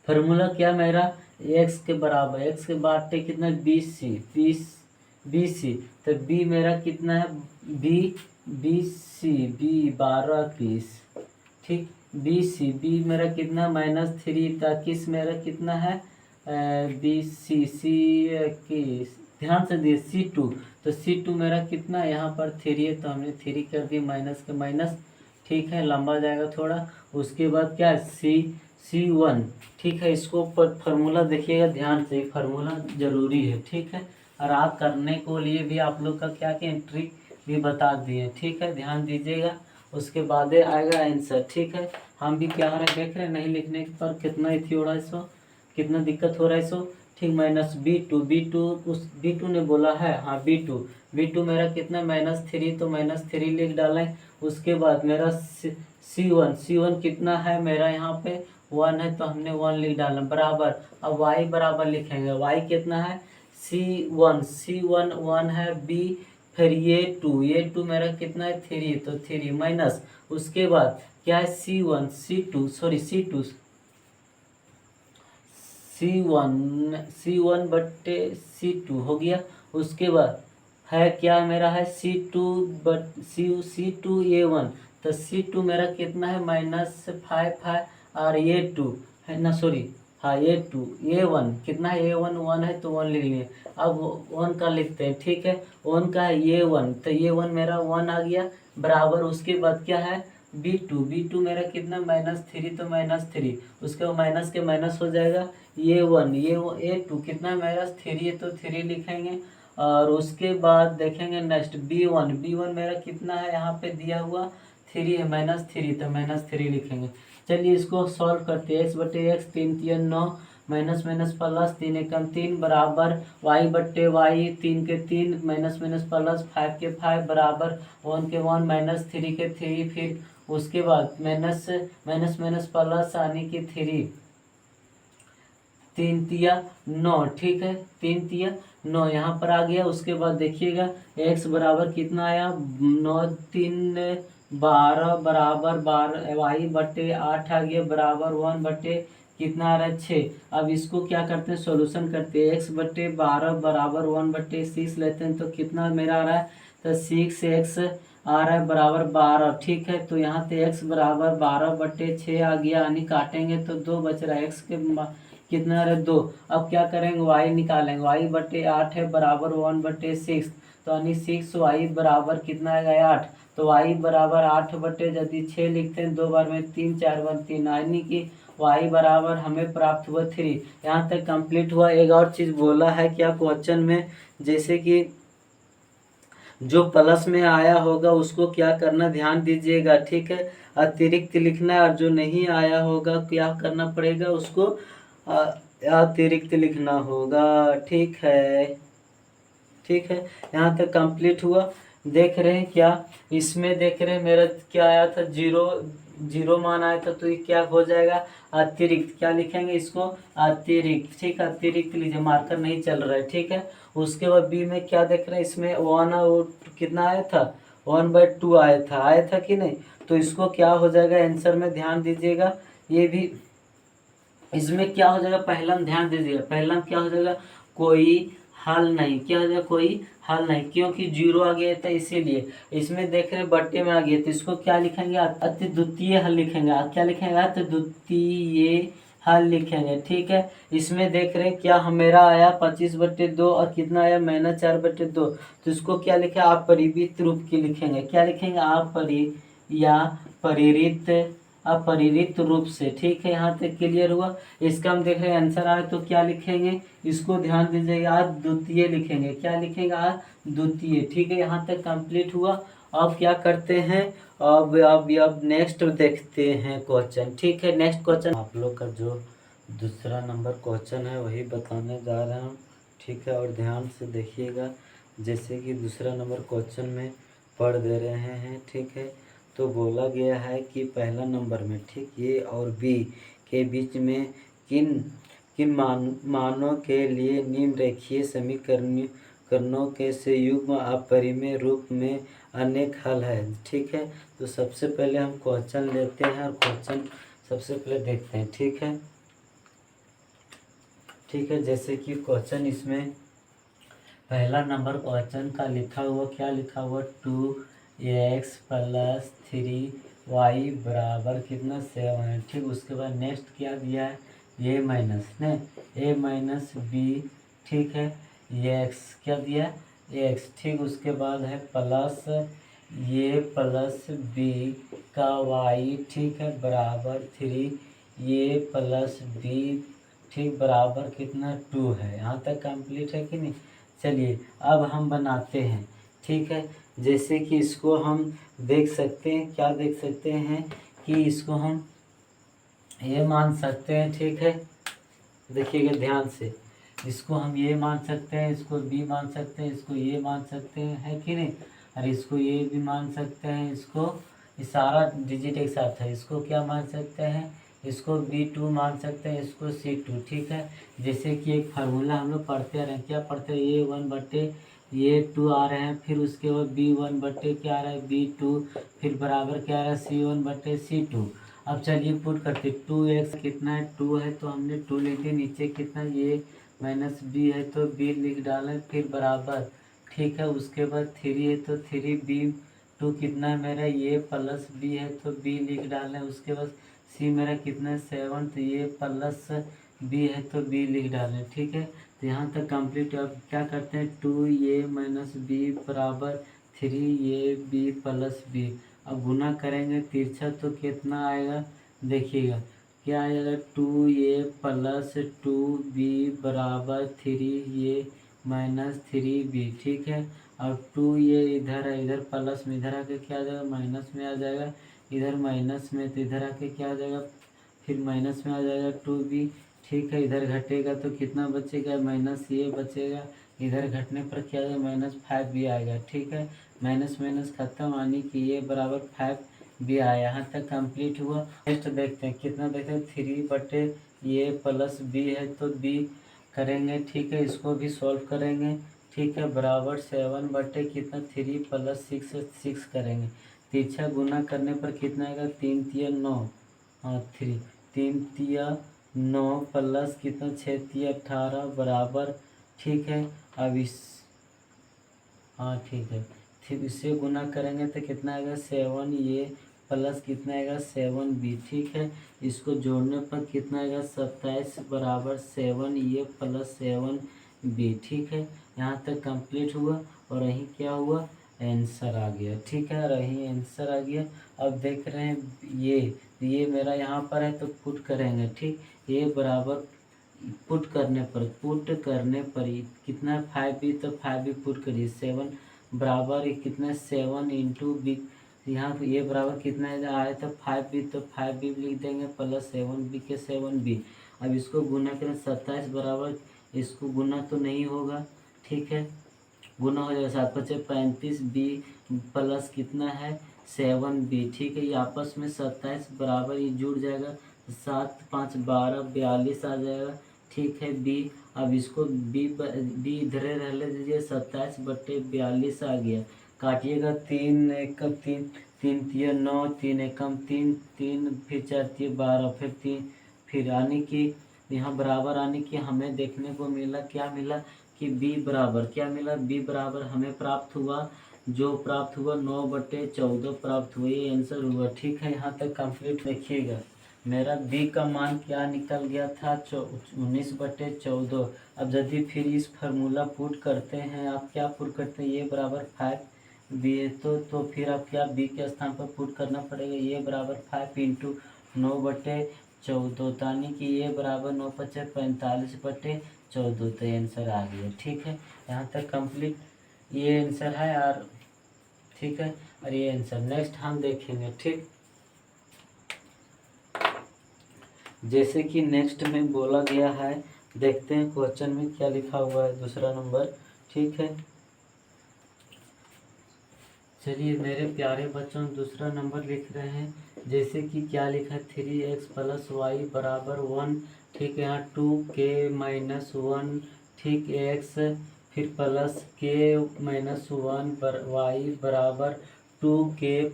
फार्मूला क्या मेरा, x के बराबर, x के बाटे कितना, 20 तो b मेरा कितना है, b 12 21, ठीक। b मेरा कितना -3 था, किस मेरा कितना है, c 21, ध्यान से दिए C2, तो C2 मेरा कितना यहाँ पर 3 है, तो हमने 3 कर दिया, माइनस के माइनस, ठीक है, लंबा जाएगा थोड़ा। उसके बाद क्या है, C1, ठीक है। इसको फार्मूला देखिएगा ध्यान से, फार्मूला जरूरी है, ठीक है। और आप करने को लिए भी आप लोग का क्या क्या ट्रिक भी बता दिए, ठीक है, ध्यान दीजिएगा। उसके बाद आएगा आंसर, ठीक है। हम भी क्या हो रहा है देख रहे हैं, नहीं लिखने पर कितना ही हो रहा है, सो कितना दिक्कत हो रहा है, सो ठीक। -B2 उस B2 ने बोला है, हाँ B2 मेरा कितना -3, तो -3 लिख डालें। उसके बाद मेरा C1 कितना है मेरा यहाँ पे 1 है, तो हमने 1 लिख डाला, बराबर। अब y बराबर लिखेंगे, y कितना है, C1 1 है, b फिर ये 2 मेरा कितना है 3, तो 3 माइनस। उसके बाद क्या है, C1 बट्टे C2 हो गया। उसके बाद है क्या मेरा है C2A1, तो C2 मेरा कितना है -5 है, और ये 2 है ना, सॉरी, हाँ ये 2, A1 कितना है, A1 1 है, तो 1 लिख लिए। अब 1 का लिखते हैं, ठीक है। 1 का है A1, तो A1 मेरा 1 आ गया, बराबर। उसके बाद क्या है B2 मेरा कितना -3, तो -3, उसके बाद माइनस के माइनस हो जाएगा। A2 कितना -3 है, तो 3 लिखेंगे। और उसके बाद देखेंगे नेक्स्ट B1 मेरा कितना है, यहाँ पे दिया हुआ 3 है, -3, तो -3 लिखेंगे। चलिए इसको सॉल्व करते हैं। x बटे x 3 3 9, माइनस माइनस प्लस 3 एकम 3, बराबर y बटे y 3 के 3, माइनस माइनस प्लस 5 के 5, बराबर 1 के 1, -3 के 3, फिर उसके बाद माइनस माइनस प्लस आने की 3, 3 तिया 9, ठीक है, 3 तिया 9 यहाँ पर आ गया। उसके बाद देखिएगा x बराबर कितना आया, 9 3 12, बराबर 12, y बटे 8 आ गया, बराबर 1 बटे कितना आ रहा है 6। अब इसको क्या करते हैं, सॉल्यूशन करते हैं। x बटे 12 बराबर 1 बटे 6 लेते हैं, तो कितना मेरा आ रहा है, तो 6x आ रहा है बराबर 12, ठीक है। तो यहाँ पे x बराबर 12 बटे 6 आ गया, यानी काटेंगे तो 2 बच रहा है, x के कितना रहे 2। अब क्या करेंगे, y निकालेंगे, y बटे 8 है, बराबर 1 बटे 6, तो यानी 6y बराबर कितना आएगा 8, तो y बराबर 8 बटे यदि 6 लिखते हैं 2 बार में 3 4 बार 3, यानी कि y बराबर हमें प्राप्त हुआ 3। यहाँ तक कंप्लीट हुआ। एक और चीज़ बोला है क्या क्वेश्चन में, जैसे कि जो प्लस में आया होगा उसको क्या करना, ध्यान दीजिएगा, ठीक है, अतिरिक्त लिखना है। और जो नहीं आया होगा क्या करना पड़ेगा, उसको अतिरिक्त लिखना होगा, ठीक है, ठीक है। यहाँ तक कंप्लीट हुआ। देख रहे हैं क्या, इसमें देख रहे हैं मेरा क्या आया था, 0 मान आया था, तो ये क्या हो जाएगा, अतिरिक्त। क्या लिखेंगे इसको, अतिरिक्त, ठीक है, अतिरिक्त लीजिए, मार्कर नहीं चल रहा है, ठीक है। उसके बाद बी में क्या देख रहे हैं, इसमें 1 और कितना आया था, 1/2 आया था कि नहीं, तो इसको क्या हो जाएगा आंसर में, ध्यान दीजिएगा। ये भी इसमें क्या हो जाएगा, पहला ध्यान दीजिएगा, पहला क्या हो जाएगा, कोई हल नहीं, क्या हो जाएगा, कोई हल नहीं, क्योंकि 0 आ गया था इसीलिए। इसमें देख रहे बट्टे में आ गया, तो इसको क्या लिखेंगे, अति द्वितीय हल लिखेंगे। क्या लिखेंगे, अति द्वितीय हल लिखेंगे, ठीक है। इसमें देख रहे हैं क्या मेरा आया 25/2 और कितना आया -4/2, तो इसको क्या लिखे, अपरिवर्तित रूप की लिखेंगे। क्या लिखेंगे, अपरिवर्तित रूप से, ठीक है। यहाँ तक क्लियर हुआ। इसका हम देख रहे हैं आंसर आए तो क्या लिखेंगे, इसको ध्यान दीजिएगा, द्वितीय लिखेंगे। क्या लिखेंगे, द्वितीय, ठीक है। यहाँ तक कंप्लीट हुआ। अब क्या करते हैं, अब नेक्स्ट देखते हैं क्वेश्चन, ठीक है। नेक्स्ट क्वेश्चन आप लोग का जो दूसरा नंबर क्वेश्चन है वही बताने जा रहा हूँ, ठीक है, और ध्यान से देखिएगा। जैसे कि दूसरा नंबर क्वेश्चन में पढ़ दे रहे हैं, ठीक है। तो बोला गया है कि पहला नंबर में, ठीक, ए और बी के बीच में किन किन मानों के लिए निम्न रेखीय समीकरणों के संयुग्म अपरिमेय रूप में अनेक हल है, ठीक है। तो सबसे पहले हम क्वेश्चन लेते हैं और क्वेश्चन सबसे पहले देखते हैं, ठीक है। ठीक है, जैसे कि क्वेश्चन इसमें पहला नंबर क्वेश्चन का लिखा हुआ, क्या लिखा हुआ, 2x + 3y बराबर कितना 7 है, ठीक। उसके बाद नेक्स्ट क्या दिया है, a माइनस b, ठीक है, x क्या दिया है, x, ठीक। उसके बाद है प्लस a + b का y, ठीक है, बराबर 3a + b, ठीक, बराबर कितना 2 है। यहाँ तक कंप्लीट है कि नहीं। चलिए अब हम बनाते हैं, ठीक है। जैसे कि इसको हम देख सकते हैं, क्या देख सकते हैं कि इसको हम ये मान सकते हैं, ठीक है। देखिएगा ध्यान से, इसको हम ये मान सकते हैं, इसको बी मान सकते हैं, इसको ये मान सकते हैं, है कि नहीं। और इसको ये भी मान सकते हैं, इसको ये सारा डिजिट एक साथ है, इसको क्या मान सकते हैं, इसको B2 मान सकते हैं, इसको C2, ठीक है। जैसे कि एक फार्मूला हम लोग पढ़ते आ रहे हैं, क्या पढ़ते हैं, A1/A2 आ रहे हैं, फिर उसके बाद B1/, क्या आ रहा है, B2, फिर बराबर क्या आ रहा है, C1/C2। अब चलिए पुट करते, 2x कितना है, 2 है, तो हमने 2 लिख दिया, नीचे कितना a माइनस b है तो b लिख डालें, फिर बराबर, ठीक है। उसके बाद 3 है तो 3b2 कितना है मेरा, a + b है तो b लिख डालें। उसके बाद c मेरा कितना है 7, तो a + b है तो b लिख डालें, ठीक है। तो यहाँ तक कंप्लीट। अब क्या करते हैं, 2a - b बराबर 3ab + b। अब गुना करेंगे तिरछा तो कितना आएगा, देखिएगा क्या आएगा, 2a + 2b बराबर 3a - 3b, ठीक है। और 2a इधर है, इधर प्लस में, इधर आके क्या आ जाएगा, माइनस में आ जाएगा, इधर माइनस में, तो इधर आके क्या आ जाएगा, फिर माइनस में आ जाएगा 2b, ठीक है। इधर घटेगा तो कितना बचेगा, -a बचेगा, इधर घटने पर क्या आएगा, -5b आएगा, ठीक है। माइनस माइनस खत्म, यानी कि ये बराबर 5b आया। यहाँ तक कंप्लीट हुआ। नेक्स्ट देखते हैं, कितना देखते हैं, 3/a + b है तो b करेंगे, ठीक है। इसको भी सॉल्व करेंगे, ठीक है, बराबर 7 कितना 3 + 6 करेंगे। तिरछा गुना करने पर कितना आएगा, 3 तिया 9, हाँ 3 तिया 9 प्लस कितना 6 तिया 18 बराबर, ठीक है। अब इस, हाँ ठीक है, फिर इससे गुना करेंगे तो कितना आएगा, 7a प्लस कितना आएगा 7b, ठीक है। इसको जोड़ने पर कितना आएगा, 27 बराबर 7a + 7b, ठीक है। यहाँ तक कंप्लीट हुआ और यही क्या हुआ, आंसर आ गया, ठीक है। और यही आंसर आ गया। अब देख रहे हैं ये मेरा यहाँ पर है तो पुट करेंगे, ठीक। ये बराबर पुट करने पर ही कितना 5b, तो 5b पुट करिए, 7 बराबर ये कितना 7 इंटू बी, यहाँ ये बराबर कितना आया था 5b, तो 5b लिख देंगे प्लस 7b के 7b। अब इसको गुना करें, 27 बराबर, इसको गुना तो नहीं होगा, ठीक है, गुना हो जाएगा, 7 × 5 = 35b प्लस कितना है 7b, ठीक है। ये आपस में 27 बराबर ये जुड़ जाएगा, 7 × 5 = 12, 42 आ जाएगा, ठीक है। b, अब इसको b इधर रह दीजिए, 27/42 आ गया। काटिएगा, 3 एकम 3, 3 तिया 9, 3 एकम 3, 3 फिर 4 तिया 12, फिर 3, फिर आने की यहाँ बराबर आने की हमें देखने को मिला, क्या मिला कि b बराबर क्या मिला, b बराबर हमें प्राप्त हुआ, जो प्राप्त हुआ 9/14 प्राप्त हुआ, ये आंसर हुआ, ठीक है। यहाँ तक कंप्लीट। देखिएगा मेरा b का मान क्या निकल गया था, 19/14। अब यदि फिर इस फार्मूला पुट करते हैं, आप क्या पुट करते हैं, ये बराबर 5b है तो फिर आप क्या b के स्थान पर पुट करना पड़ेगा, ये बराबर 5 × 9/14, यानी कि ये बराबर 9 × 5 = 45/14, तो आंसर आ गया, ठीक है। यहाँ तक कंप्लीट ये आंसर है, और ठीक है, और ये आंसर नेक्स्ट हम देखेंगे, ठीक। जैसे कि नेक्स्ट में बोला गया है, देखते हैं क्वेश्चन में क्या लिखा हुआ है, दूसरा नंबर, ठीक है। चलिए मेरे प्यारे बच्चों, दूसरा नंबर लिख रहे हैं। जैसे कि क्या लिखा है, 3x प्लस वाई बराबर 1। ठीक है, यहाँ 2k-1। ठीक, x फिर प्लस k-1 वाई बराबर 2k।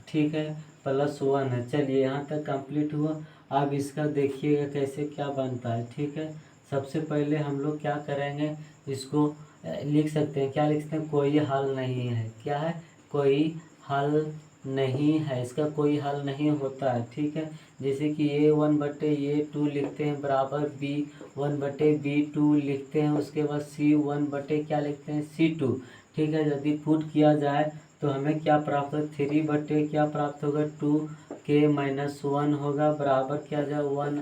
ठीक है, +1 है। चलिए यहाँ तक कंप्लीट हुआ। अब इसका देखिएगा कैसे क्या बनता है। ठीक है, सबसे पहले हम लोग क्या करेंगे, इसको लिख सकते हैं। क्या लिखते हैं, कोई हल नहीं है। क्या है, कोई हल नहीं है, इसका कोई हल नहीं होता है। ठीक है, जैसे कि A1/A2 लिखते हैं बराबर B1/B2 लिखते हैं। उसके बाद C1 क्या लिखते हैं, C2। ठीक है, यदि पुट किया जाए तो हमें क्या प्राप्त होगा, 3 क्या प्राप्त होगा, 2k-1 होगा बराबर क्या जाए 1।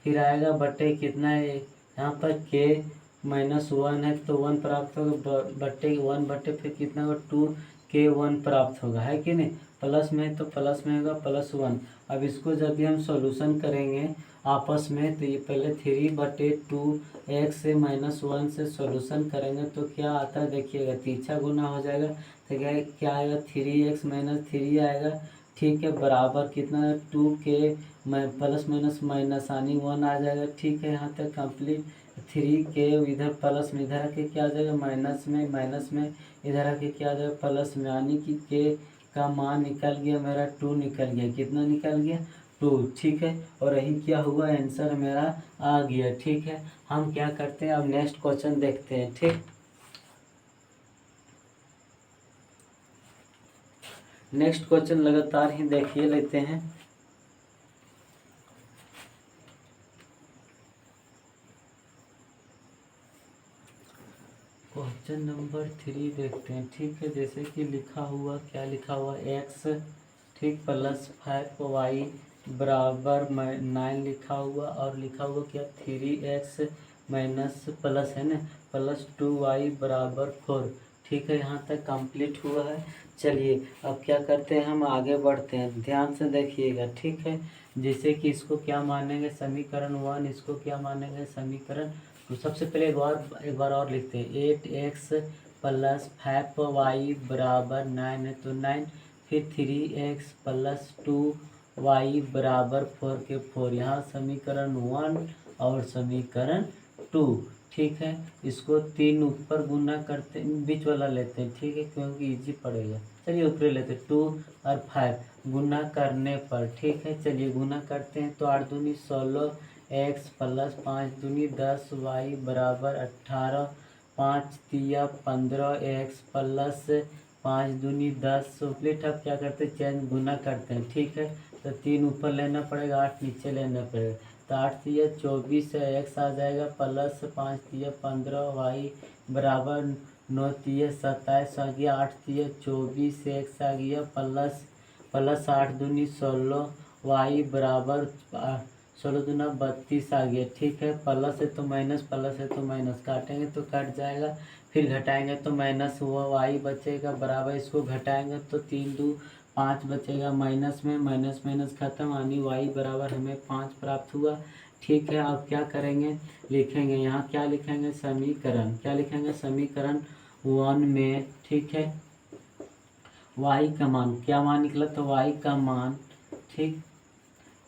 फिर आएगा बटे कितना है, यहाँ पर k-1 है तो 1 प्राप्त होगा, बटे 1 फिर कितना होगा 2k-1 प्राप्त होगा, है कि नहीं। प्लस में तो प्लस में होगा +1। अब इसको जब भी हम सॉल्यूशन करेंगे आपस में, तो ये पहले 3/2x से -1 से सॉल्यूशन करेंगे तो क्या आता है देखिएगा, तीसरा गुना हो जाएगा तो क्या आएगा, 3x - 3 आएगा। ठीक है, बराबर कितना 2k प्लस माइनस माइनस यानी 1 आ जाएगा। ठीक है, यहाँ तक कंप्लीट। 3k इधर प्लस में, इधर आके क्या आ जाएगा माइनस में इधर आके क्या आ जाएगा प्लस में, यानी कि k का मान निकल गया मेरा 2 निकल गया। कितना निकल गया, 2। ठीक है, और यही क्या हुआ, आंसर मेरा आ गया। ठीक है, हम क्या करते हैं, अब नेक्स्ट क्वेश्चन देखते हैं। ठीक, नेक्स्ट क्वेश्चन लगातार ही देखिए लेते हैं। क्वेश्चन नंबर 3 देखते हैं। ठीक है, जैसे कि लिखा हुआ, क्या लिखा हुआ, x ठीक +5y बराबर 9 लिखा हुआ, और लिखा हुआ क्या 3x माइनस प्लस है ना +2y बराबर 4। ठीक है, यहाँ तक कंप्लीट हुआ है। चलिए अब क्या करते हैं, हम आगे बढ़ते हैं, ध्यान से देखिएगा। ठीक है, जैसे कि इसको क्या मानेंगे, समीकरण 1, इसको क्या मानेंगे, समीकरण। तो सबसे पहले एक बार और लिखते हैं, 8x + 5y बराबर 9 है तो 9। फिर 3x + 2y बराबर 4 के 4। यहाँ समीकरण 1 और समीकरण 2। ठीक है, इसको 3 ऊपर गुना करते, बीच वाला लेते हैं। ठीक है, क्योंकि इजी पड़ेगा। चलिए ऊपर लेते हैं, 2 और 5 गुना करने पर। ठीक है, चलिए गुना करते हैं तो 8 दूनी 16, x + 5 दूनी 10, y बराबर 18, 5 तिया 15, x + 5 दूनी 10। सुप्लीट अब क्या करते हैं, चेंज गुना करते हैं। ठीक है, तो 3 ऊपर लेना पड़ेगा, 8 नीचे लेना पड़ेगा। तो 8 तिया 24 है, x आ जाएगा + 5 तिया 15, y बराबर 9 तिया 27 आ गया, 8 तिया 24 x आ गया प्लस 8 दूनी 16, y बराबर 16 दूना 32 आ गया। ठीक है, प्लस है तो माइनस, प्लस है तो माइनस, काटेंगे तो कट जाएगा, फिर घटाएंगे तो माइनस हुआ, y बचेगा बराबर, इसको घटाएंगे तो 3 2 5 बचेगा, माइनस में माइनस माइनस खत्म, यानी y बराबर हमें 5 प्राप्त हुआ। ठीक है, अब क्या करेंगे, लिखेंगे यहाँ, क्या लिखेंगे, समीकरण। क्या लिखेंगे, समीकरण 1 में। ठीक है, y का मान, क्या मान निकला, तो y का मान। ठीक,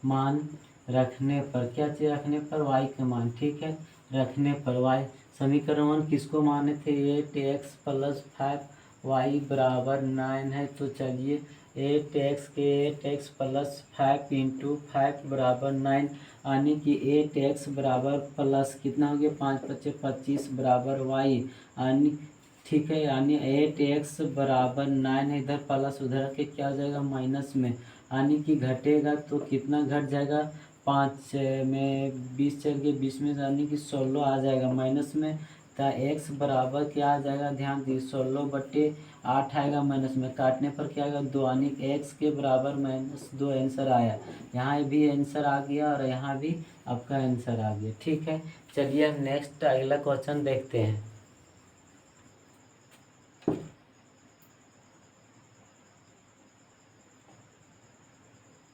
मान रखने पर, क्या चीज़ रखने पर, y का मान। ठीक है, रखने पर y, समीकरण 1 किसको माने थे, 8x + 5y बराबर 9 है। तो चलिए 8x के 8x + 5 × 5 बराबर 9, यानी कि 8x बराबर प्लस कितना हो गया, 5 × 5 = 25 बराबर y, यानी ठीक है, यानी 8x बराबर 9 है, इधर प्लस उधर के क्या हो जाएगा माइनस में, यानी कि घटेगा तो कितना घट जाएगा, 5 में 20 चल के 20 में, यानी कि 16 आ जाएगा माइनस में। तो x बराबर क्या आ जाएगा, ध्यान दीजिए, 16/8 आएगा माइनस में, काटने पर क्या आएगा 2, यानी x के बराबर -2 आंसर आया। यहाँ भी आंसर आ गया और यहाँ भी आपका आंसर आ गया। ठीक है, चलिए हम नेक्स्ट अगला क्वेश्चन देखते हैं।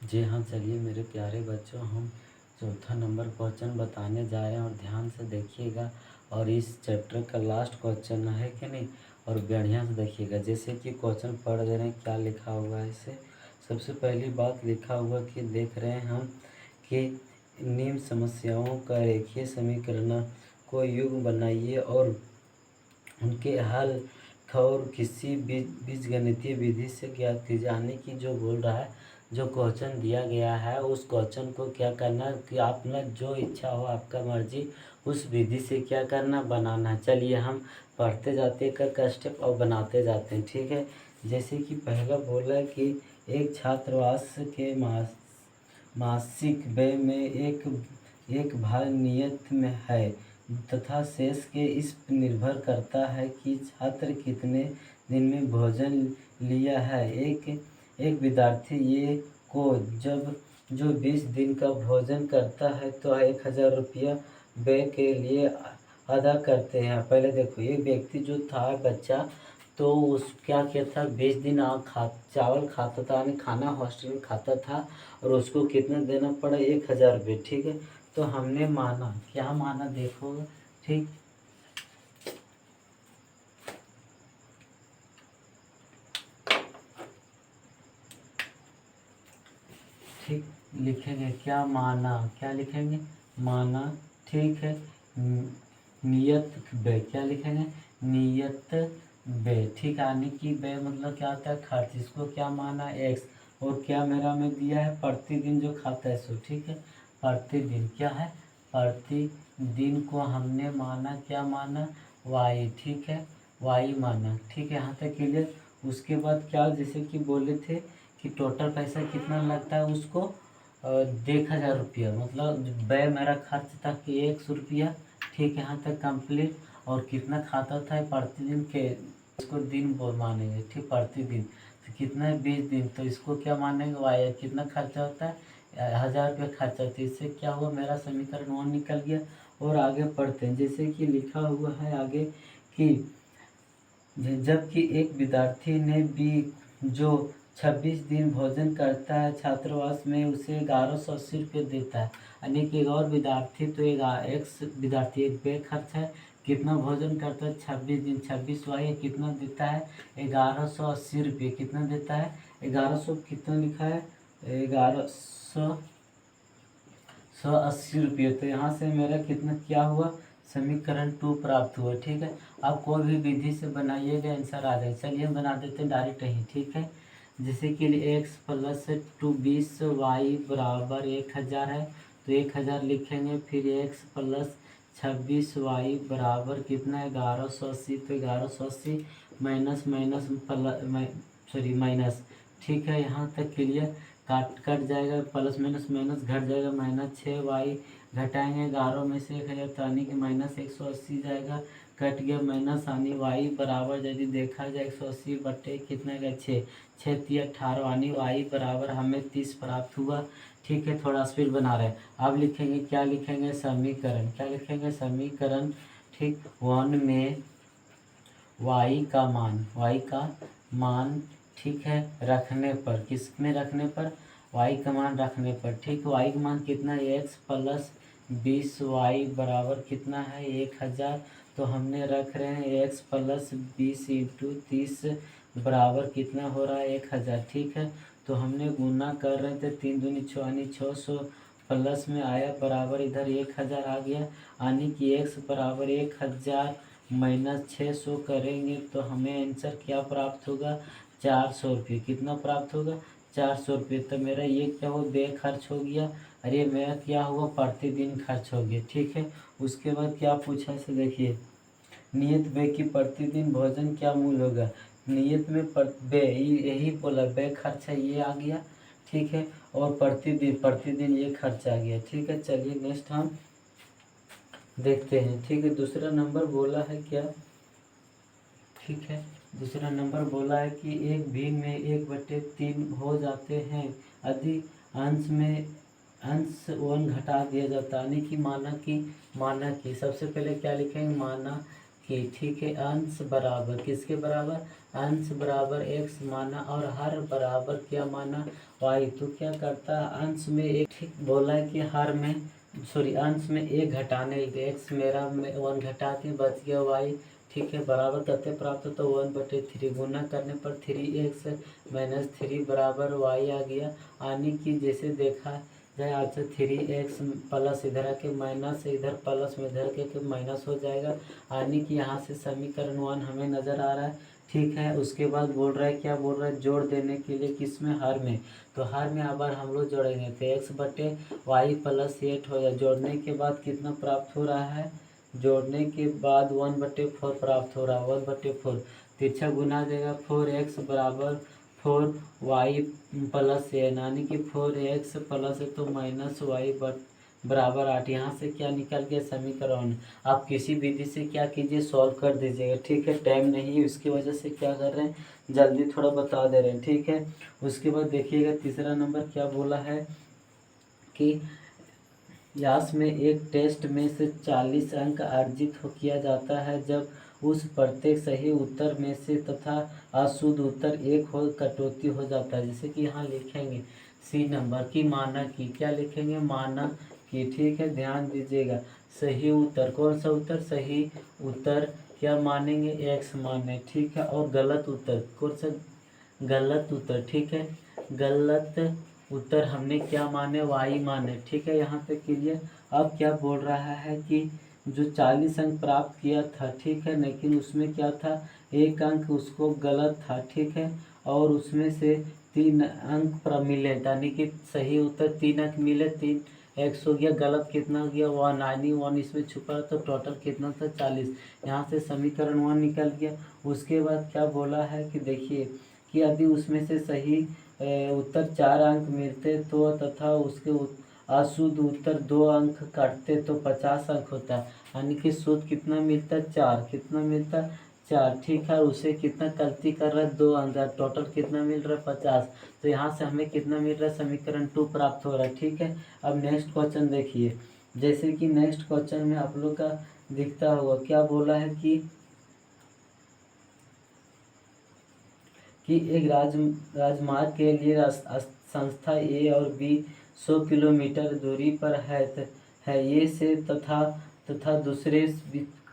जी हाँ, चलिए मेरे प्यारे बच्चों, हम चौथा नंबर क्वेश्चन बताने जा रहे हैं और ध्यान से देखिएगा। और इस चैप्टर का लास्ट क्वेश्चन है कि नहीं, और बढ़िया से देखिएगा। जैसे कि क्वेश्चन पढ़ दे रहे हैं, क्या लिखा हुआ है इसे। सबसे पहली बात लिखा हुआ कि देख रहे हैं हम कि निम्न समस्याओं का रेखीय समीकरण को युग्म बनाइए और उनके हल और किसी बीजगणितीय विधि से ज्ञात कीजिए। यानी कि जो बोल रहा है, जो क्वेश्चन दिया गया है उस क्वेश्चन को क्या करना कि आपने जो इच्छा हो, आपका मर्जी, उस विधि से क्या करना, बनाना। चलिए हम पढ़ते जाते हैं एक स्टेप और बनाते जाते हैं, ठीक है। जैसे कि पहला बोला कि एक छात्रावास के मासिक व्यय में एक भाग नियत में है तथा शेष के इस पर निर्भर करता है कि छात्र कितने दिन में भोजन लिया है। एक विद्यार्थी ये को जब जो 20 दिन का भोजन करता है तो 1000 रुपया व्यय के लिए अदा करते हैं। पहले देखो, एक व्यक्ति जो था बच्चा, तो उस क्या किया था, 20 दिन चावल खाता था, यानी खाना हॉस्टल में खाता था, और उसको कितना देना पड़ा, 1000 रुपये, ठीक है। तो हमने माना, क्या माना देखो, ठीक, ठीक, लिखेंगे क्या माना, क्या लिखेंगे, माना, ठीक है। नियत व्यय, क्या लिखेंगे, नियत व्यय, ठीक है। यानी कि व्यय मतलब क्या होता है, खर्च। इसको क्या माना, एक्स, और क्या मेरा में दिया है, प्रतिदिन जो खाता है सो, ठीक है। प्रतिदिन क्या है, प्रतिदिन को हमने माना, क्या माना, वाई, ठीक है, वाई माना, ठीक है। यहाँ तक क्लियर। उसके बाद क्या, जैसे कि बोले थे कि टोटल पैसा कितना लगता है उसको, 1000 रुपया, मतलब व्यय मेरा खर्च था कि 100 रुपया, ठीक है। यहाँ तक कंप्लीट। और कितना खाता था प्रतिदिन के, इसको दिन बोल मानेंगे, ठीक, प्रतिदिन। तो कितना है, 20 दिन, तो इसको क्या मानेंगे, वाई। कितना खर्चा होता है, 1000 रुपया खर्चा होता है। इससे क्या हुआ, मेरा समीकरण 1 निकल गया। और आगे पढ़ते हैं, जैसे कि लिखा हुआ है आगे कि जबकि एक विद्यार्थी ने भी जो 26 दिन भोजन करता है छात्रावास में, उसे 1180 रुपये देता है। यानी कि एक और विद्यार्थी, तो एक विद्यार्थी एक बेखर्च है, कितना भोजन करता है, 26 दिन, 26 वाई कितना देता है, 1180 रुपये, कितना देता है, 1100, कितना लिखा है, 1180 रुपये। तो यहाँ से मेरा कितना क्या हुआ, समीकरण 2 प्राप्त हुआ, ठीक है। आप कोई भी विधि से बनाइएगा, आंसर आ जाएगा। चलिए हम बना देते हैं डायरेक्ट ही, ठीक है। जैसे कि x प्लस 220 वाई बराबर 1000 है, तो 1000 लिखेंगे। फिर x प्लस 26 वाई बराबर कितना है, 1180, तो 1180 माइनस माइनस सॉरी माइनस, ठीक है। यहाँ तक क्लियर। कट जाएगा, प्लस माइनस माइनस घट जाएगा, -6 वाई घटाएंगे 11 में से 1000, तो यानी कि -180 जाएगा, कट गया, माइनस आनी वाई बराबर यदि देखा जाए 180 बटे कितना का 6, 6×3 = 18, यानी वाई बराबर हमें 30 प्राप्त हुआ, ठीक है। थोड़ा स्पीड बना रहे हैं। अब लिखेंगे, क्या लिखेंगे, समीकरण, क्या लिखेंगे, समीकरण, ठीक। 1 में वाई का मान, ठीक है, रखने पर, किस में रखने पर, वाई का मान रखने पर, ठीक। वाई का मान कितना है, x प्लस 20 वाई बराबर कितना है, 1000। तो हमने रख रहे हैं x प्लस 20 × 30 बराबर कितना हो रहा है, 1000, ठीक है। तो हमने गुना कर रहे थे, 3 दूनी 6, यानी 600 प्लस में आया बराबर इधर 1000 आ गया, यानी कि x बराबर 1000 माइनस 600 करेंगे तो हमें आंसर क्या प्राप्त होगा, 400 रुपये। कितना प्राप्त होगा, 400 रुपये। तो मेरा ये क्या हो, व्यय खर्च हो गया, अरे मेरा क्या हुआ, प्रतिदिन खर्च हो गया, ठीक है। उसके बाद क्या पूछा से देखिए, नियत व्यय की प्रतिदिन भोजन क्या मूल्य होगा। नियत में व्यय, यही बोला, व्यय खर्च है, ये आ गया, ठीक है। और प्रतिदिन ये खर्च आ गया, ठीक है। चलिए नेक्स्ट हम देखते हैं, ठीक है। दूसरा नंबर बोला है क्या, ठीक है। दूसरा नंबर बोला है कि एक भी में 1/3 हो जाते हैं यदि अंश 1 घटा दिया जाता, यानी कि माना कि सबसे पहले क्या लिखेंगे, माना कि, ठीक है। अंश बराबर किसके बराबर, अंश बराबर x माना, और हर बराबर क्या माना, y। तो क्या करता है, अंश में एक, ठीक, बोला है कि हर में, सॉरी, अंश में 1 घटाने, x मेरा में 1 घटा के बच गया y, ठीक है, बराबर करते प्राप्त होता 1/3, गुना करने पर 3x - 3 बराबर y आ गया। यानी कि जैसे देखा जाए आपसे 3x प्लस इधर आके माइनस, इधर प्लस में इधर के माइनस हो जाएगा। यानी कि यहाँ से समीकरण 1 हमें नज़र आ रहा है। ठीक है, उसके बाद बोल रहा है, क्या बोल रहा है, जोड़ देने के लिए किस में, हर में। तो हर में अब हम लोग जोड़ेंगे तो x/y + 8 हो जाए। जोड़ने के बाद कितना प्राप्त हो रहा है, जोड़ने के बाद 1/4 प्राप्त हो रहा है, 1/4। तिरछा गुना देगा 4x बराबर 4y + a, यानी कि 4x + है तो -y बराबर 8। यहाँ से क्या निकल गया, समीकरण। आप किसी विधि से क्या कीजिए, सॉल्व कर दीजिएगा। ठीक है, टाइम नहीं है उसकी वजह से क्या कर रहे हैं, जल्दी थोड़ा बता दे रहे हैं। ठीक है, उसके बाद देखिएगा तीसरा नंबर क्या बोला है कि व्यास में एक टेस्ट में से 40 अंक अर्जित किया जाता है जब उस प्रत्येक सही उत्तर में से तथा अशुद्ध उत्तर एक हो कटौती हो जाता है। जैसे कि यहाँ लिखेंगे सी नंबर की मानक की, क्या लिखेंगे, मानक की। ठीक है, ध्यान दीजिएगा। सही उत्तर, कौन सा उत्तर, सही उत्तर क्या मानेंगे, एक्स माने। ठीक है, और गलत उत्तर कौन सा, गलत उत्तर। ठीक है, गलत उत्तर हमने क्या माने, वाई माने। ठीक है, यहाँ तक क्लियर। अब क्या बोल रहा है कि जो 40 अंक प्राप्त किया था, ठीक है, लेकिन उसमें क्या था, एक अंक उसको गलत था। ठीक है, और उसमें से 3 अंक मिले, यानी कि सही उत्तर 3 अंक मिले, 3 एक्स हो गया, गलत कितना हो गया 1, यानी 1 इसमें छुपा, तो टोटल कितना था 40। यहाँ से समीकरण 1 निकल गया। उसके बाद क्या बोला है कि देखिए कि यदि उसमें से सही उत्तर 4 अंक मिलते तो तथा उसके अशुद्ध उत्तर 2 अंक काटते तो 50 अंक होता है। यानी कि शुद्ध कितना मिलता है, 4, कितना मिलता है 4। ठीक है, उसे कितना गलती कर रहा है, 2 अंक, टोटल कितना मिल रहा है 50। तो यहाँ से हमें कितना मिल रहा है, समीकरण 2 प्राप्त हो रहा है। ठीक है, अब नेक्स्ट क्वेश्चन देखिए। जैसे कि नेक्स्ट क्वेश्चन में आप लोग का दिखता होगा, क्या बोला है कि एक राजमार्ग के लिए संस्था ए और बी 100 किलोमीटर दूरी पर है ए से तथा दूसरे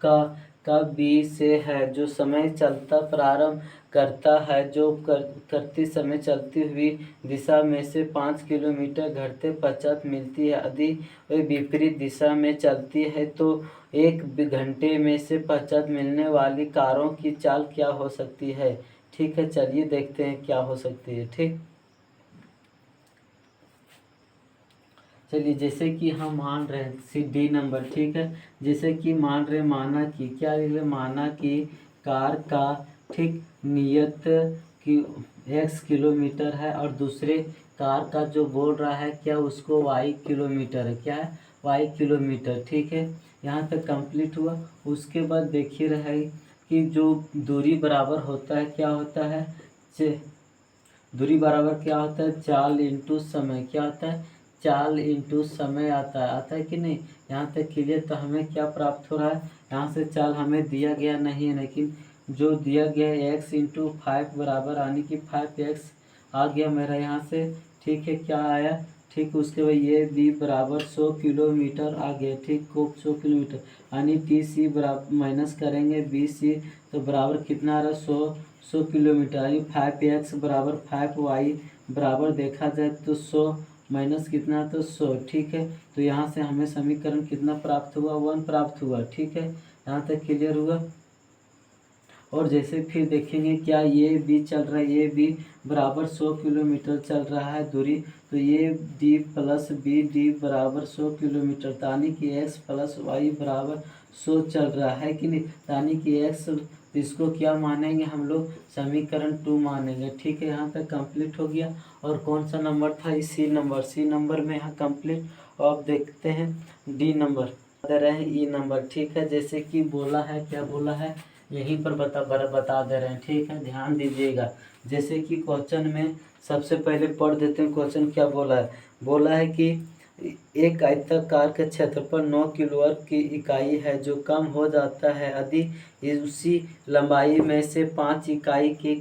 का बी से है, जो समय चलता प्रारंभ करता है, जो करते समय चलती हुई दिशा में से 5 किलोमीटर घटते पश्चात मिलती है। यदि वे विपरीत दिशा में चलती है तो 1 घंटे में से पश्चात मिलने वाली कारों की चाल क्या हो सकती है। ठीक है, चलिए देखते हैं क्या हो सकती है। ठीक, चलिए जैसे कि हम मान रहे हैं सी डी नंबर। ठीक है, जैसे कि मान रहे, माना कि क्या लिख रहे, माना कि कार का ठीक नियत कि x किलोमीटर है और दूसरे कार का जो बोल रहा है क्या, उसको y किलोमीटर है, क्या है, y किलोमीटर। ठीक है, यहाँ तक कंप्लीट हुआ। उसके बाद देखिए रहे कि जो दूरी बराबर होता है, क्या होता है, दूरी बराबर क्या होता है, चाल इंटू समय। क्या होता है, चाल इंटू समय आता है कि नहीं। यहाँ तक क्लियर। तो हमें क्या प्राप्त हो रहा है, यहाँ से चाल हमें दिया गया नहीं है, लेकिन जो दिया गया है x इंटू 5 बराबर, यानी कि 5x आ गया मेरा यहाँ से। ठीक है, क्या आया, ठीक, उसके बाद ये b बराबर 100 किलोमीटर आ गया। ठीक, को 100 किलोमीटर, यानी टी सी बराबर माइनस करेंगे बी सी, तो बराबर कितना आ रहा है 100 किलोमीटर, यानी 5x बराबर 5y बराबर देखा जाए तो 100 माइनस कितना, तो 100। ठीक है, तो यहाँ से हमें समीकरण कितना प्राप्त हुआ, 1 प्राप्त हुआ। ठीक है, यहाँ तक क्लियर हुआ। और जैसे फिर देखेंगे क्या, ये भी चल रहा है, ये भी बराबर 100 किलोमीटर चल रहा है दूरी, तो ये डी प्लस बी डी बराबर 100 किलोमीटर, यानी कि एक्स प्लस वाई बराबर 100 चल रहा है कि नहीं, यानी कि एक्स, इसको क्या मानेंगे हम लोग, समीकरण 2 मानेंगे। ठीक है, यहाँ तक कंप्लीट हो गया। और कौन सा नंबर था, सी नंबर, सी नंबर में यहाँ कंप्लीट। अब देखते हैं डी नंबर, दे रहे हैं ई नंबर। ठीक है, जैसे कि बोला है, क्या बोला है, यहीं पर बता दे रहे हैं। ठीक है, ध्यान दीजिएगा। जैसे कि क्वेश्चन में सबसे पहले पढ़ देते हैं, क्वेश्चन क्या बोला है। बोला है कि एक आयताकार के क्षेत्रफल 9 किलोवर्ग की इकाई है, जो कम हो जाता है यदि उसी लंबाई में से 5 इकाई की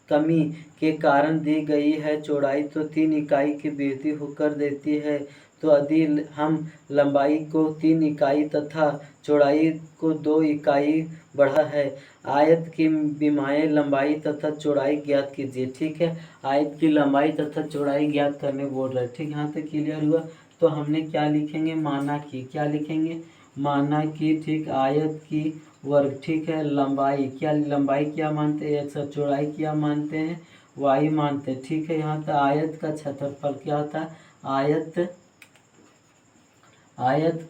कमी के कारण दी गई है चौड़ाई, तो 3 इकाई की वृद्धि होकर देती है तो यदि हम लंबाई को 3 इकाई तथा चौड़ाई को 2 इकाई बढ़ा है, आयत की विमाएं लंबाई तथा चौड़ाई ज्ञात कीजिए। ठीक है, आयत की लंबाई तथा चौड़ाई ज्ञात करने बोल रहे हैं। ठीक, यहाँ तक क्लियर हुआ। तो हमने क्या लिखेंगे, माना कि, क्या लिखेंगे, माना कि, ठीक, आयत की वर्ग, ठीक है, लंबाई क्या, लंबाई क्या मानते हैं, 100, चौड़ाई क्या मानते हैं, वाई मानते हैं। ठीक है, यहाँ तक आयत का क्षेत्रफल क्या होता है, आयत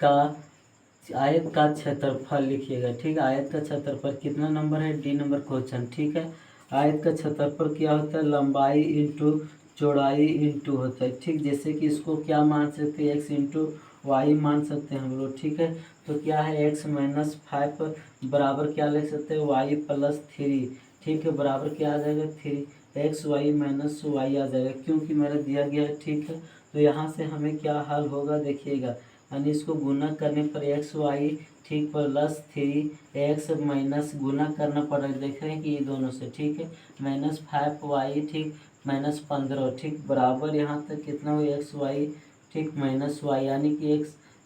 का क्षेत्रफल लिखिएगा। ठीक है, आयत का क्षेत्रफल कितना नंबर है, डी नंबर क्वेश्चन। ठीक है, आयत का क्षेत्रफल क्या होता है, लंबाई इंटू चौड़ाई इंटू होता है। ठीक, जैसे कि इसको क्या मान सकते हैं, एक्स इंटू वाई मान सकते हैं हम लोग। ठीक है, तो क्या है, एक्स माइनस 5 बराबर क्या लिख सकते हैं, वाई प्लस 3। ठीक है, बराबर क्या आ जाएगा, 3x माइनस वाई आ जाएगा, क्योंकि मेरा दिया गया है। ठीक है, तो यहाँ से हमें क्या हल होगा देखिएगा, यानी इसको गुना करने पर XY, ठीक, प्लस 3x माइनस गुना करना पड़ेगा, देख रहे हैं कि ये दोनों से। ठीक है, माइनस 5y, ठीक, माइनस 15, ठीक, बराबर यहाँ तक कितना हुआ, XY, ठीक, माइनस वाई, यानी कि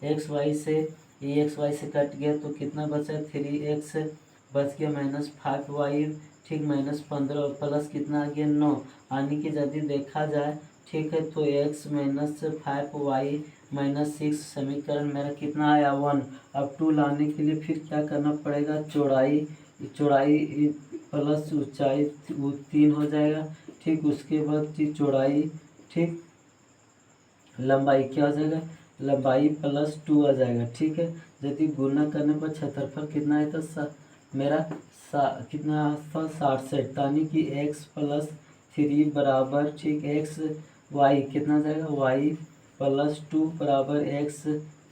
XY से ये XY से कट गया तो कितना बचा, 3x बच गया, माइनस 5y, ठीक, माइनस 15 और प्लस कितना आ गया, 9, यानी कि यदि देखा जाए, ठीक है, तो x माइनस 5y माइनस 6 समीकरण मेरा कितना आया, 1। अब 2 लाने के लिए फिर क्या करना पड़ेगा, चौड़ाई प्लस ऊंचाई 3 हो जाएगा। ठीक, उसके बाद चौड़ाई, ठीक, लंबाई क्या हो जाएगा, लंबाई प्लस 2 आ जाएगा। ठीक है, यदि गुना करने पर क्षेत्रफल कितना है, तो मेरा कितना था, 67, यानी कि x प्लस 3 बराबर, ठीक, एक्स वाई कितना जाएगा, y प्लस 2 बराबर x,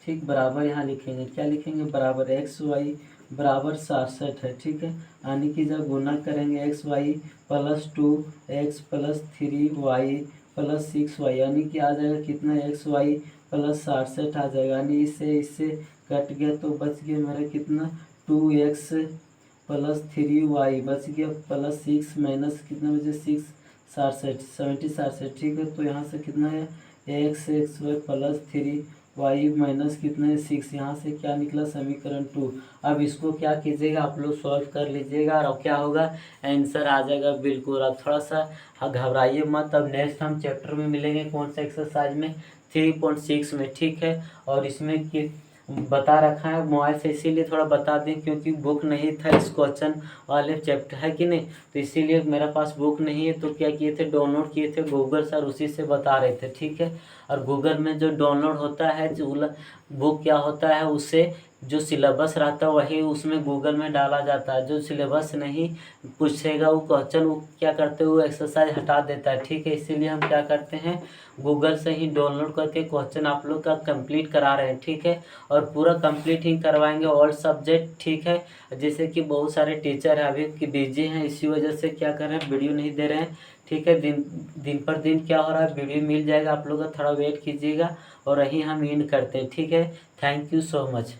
ठीक, बराबर यहाँ लिखेंगे, क्या लिखेंगे, बराबर XY बराबर 67 है। ठीक है, यानी कि जब गुना करेंगे XY plus 2 x plus 3y plus 6y, यानी कि आ जाएगा कितना, XY प्लस 67 आ जाएगा, यानी इससे कट गया तो बच गया मेरा कितना, 2x प्लस 3y बच गया, प्लस 6 माइनस कितना बचे, 6, 67। ठीक है, तो यहाँ से कितना है, XY प्लस 3y माइनस कितना है, 6, यहाँ से क्या निकला, समीकरण 2। अब इसको क्या कीजिएगा, आप लोग सॉल्व कर लीजिएगा और क्या होगा, आंसर आ जाएगा बिल्कुल। अब थोड़ा सा घबराइए मत, अब नेक्स्ट हम चैप्टर में मिलेंगे, कौन सा एक्सरसाइज में, 3.6 में। ठीक है, और इसमें कि बता रखा है मोबाइल से, इसीलिए थोड़ा बता दें, क्योंकि बुक नहीं था इस क्वेश्चन वाले चैप्टर, है कि नहीं, तो इसीलिए मेरा पास बुक नहीं है, तो क्या किए थे, डाउनलोड किए थे गूगल सर, उसी से बता रहे थे। ठीक है, और गूगल में जो डाउनलोड होता है, जो बुक क्या होता है, उससे जो सिलेबस रहता है वही उसमें गूगल में डाला जाता है, जो सिलेबस नहीं पूछेगा वो क्वेश्चन, वो क्या करते हैं, वो एक्सरसाइज हटा देता है। ठीक है, इसीलिए हम क्या करते हैं, गूगल से ही डाउनलोड करके क्वेश्चन आप लोग का कंप्लीट करा रहे हैं। ठीक है, और पूरा कंप्लीट ही करवाएंगे ऑल सब्जेक्ट। ठीक है, जैसे कि बहुत सारे टीचर हैं अभी कि बिजी हैं, इसी वजह से क्या कर रहे हैं, वीडियो नहीं दे रहे हैं। ठीक है, दिन पर दिन क्या हो रहा है, वीडियो मिल जाएगा आप लोग का, थोड़ा वेट कीजिएगा, और यही हम इन करते हैं। ठीक है, थैंक यू सो मच।